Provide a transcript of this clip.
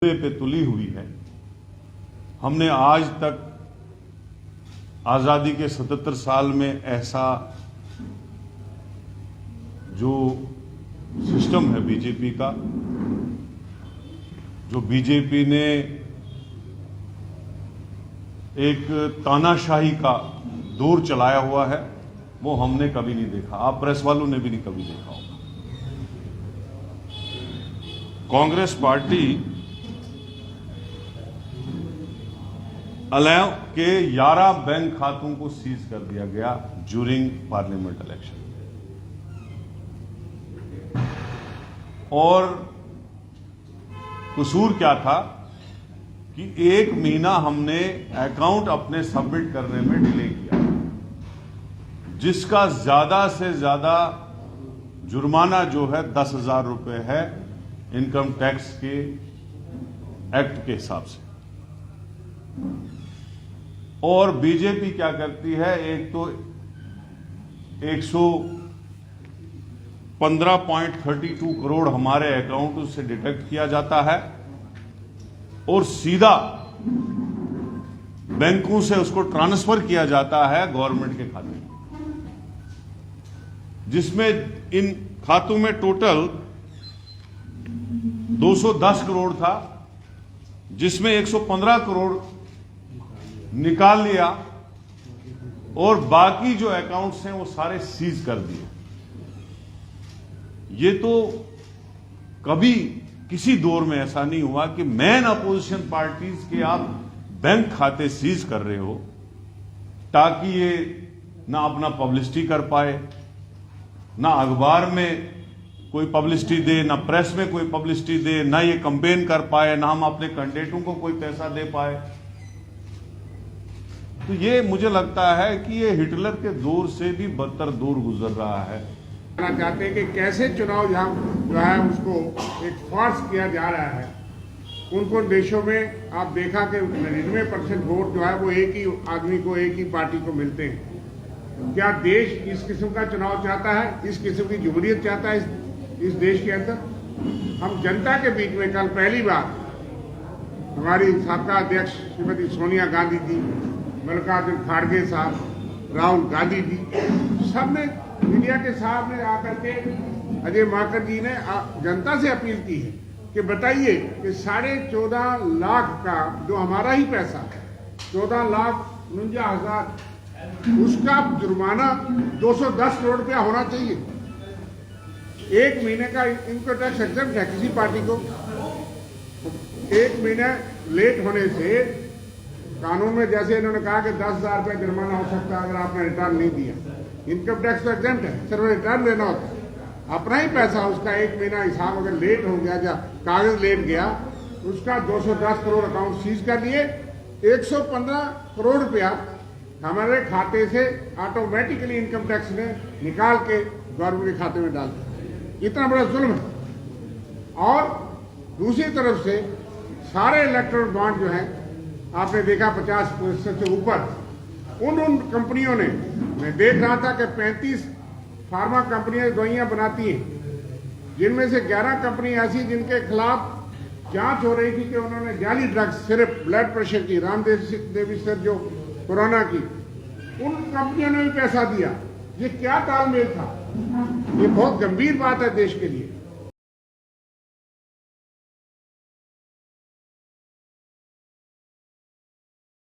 पे तुली हुई है। हमने आज तक आज़ादी के 77 साल में ऐसा जो सिस्टम है बीजेपी का, जो बीजेपी ने एक तानाशाही का दौर चलाया हुआ है, वो हमने कभी नहीं देखा। आप प्रेस वालों ने भी नहीं कभी देखा होगा। कांग्रेस पार्टी अलाव के 11 बैंक खातों को सीज कर दिया गया ड्यूरिंग पार्लियामेंट इलेक्शन। और कसूर क्या था कि 1 महीना हमने अकाउंट अपने सबमिट करने में डिले किया, जिसका ज्यादा से ज्यादा जुर्माना जो है 10,000 रुपए है इनकम टैक्स के एक्ट के हिसाब से। और बीजेपी क्या करती है, एक तो 115.32 करोड़ हमारे अकाउंट से डिडक्ट किया जाता है और सीधा बैंकों से उसको ट्रांसफर किया जाता है गवर्नमेंट के खाते में, जिसमें इन खातों में टोटल 210 करोड़ था, जिसमें 115 करोड़ निकाल लिया और बाकी जो अकाउंट्स हैं वो सारे सीज कर दिए। ये तो कभी किसी दौर में ऐसा नहीं हुआ कि मेन अपोजिशन पार्टीज के आप बैंक खाते सीज कर रहे हो ताकि ये ना अपना पब्लिसिटी कर पाए, ना अखबार में कोई पब्लिसिटी दे, ना प्रेस में कोई पब्लिसिटी दे, ना ये कैंपेन कर पाए, ना हम अपने कैंडिडेटों को कोई पैसा दे पाए। तो ये मुझे लगता है कि ये हिटलर के दौर से भी बदतर दौर गुजर रहा है। चाहते हैं कि कैसे चुनाव जो है उसको एक फार्स किया जा रहा है। उन देशों में आप देखा कि 99% वोट जो है वो एक ही आदमी को, एक ही पार्टी को मिलते हैं। क्या देश इस किस्म का चुनाव चाहता है? इस किस्म की जमहूरियत चाहता है इस देश के अंदर? हम जनता के बीच में कल पहली बार हमारी साबका अध्यक्ष श्रीमती सोनिया गांधी जी, मल्लिकार्जुन खड़गे साहब, राहुल गांधी जी, सब ने मीडिया के सामने आकर के अजय माकन जी ने जनता से अपील की है कि बताइए कि 14.5 लाख का जो हमारा ही पैसा है, 14,49,000, उसका जुर्माना 210 करोड़ रुपया होना चाहिए। 1 महीने का इनकम टैक्स एग्जम्प्ट है। किसी पार्टी को 1 महीने लेट होने से कानून में, जैसे इन्होंने कहा कि 10,000 रुपये जुर्माना हो सकता है अगर आपने रिटर्न नहीं दिया। इनकम टैक्स तो एग्जम्प्ट है, सिर्फ रिटर्न लेना होता है। अपना ही पैसा, उसका 1 महीना हिसाब अगर लेट हो गया या कागज लेट गया, उसका 210 करोड़ अकाउंट सीज कर दिए। 115 करोड़ रुपया हमारे खाते से ऑटोमेटिकली इनकम टैक्स ने निकाल के गवर्नमेंट के खाते में डाल दिया। इतना बड़ा जुल्म है। और दूसरी तरफ से सारे इलेक्ट्रल बॉन्ड जो है आपने देखा 50% से ऊपर उन कंपनियों ने, मैं देख रहा था कि 35 फार्मा कंपनियां दवाइयां बनाती हैं, जिनमें से 11 कंपनी ऐसी जिनके खिलाफ जांच हो रही थी कि उन्होंने जाली ड्रग्स, सिर्फ ब्लड प्रेशर की, रामदेवी सर जो कोरोना की, उन कंपनियों ने भी पैसा दिया। ये क्या तालमेल था? ये बहुत गंभीर बात है देश के लिए।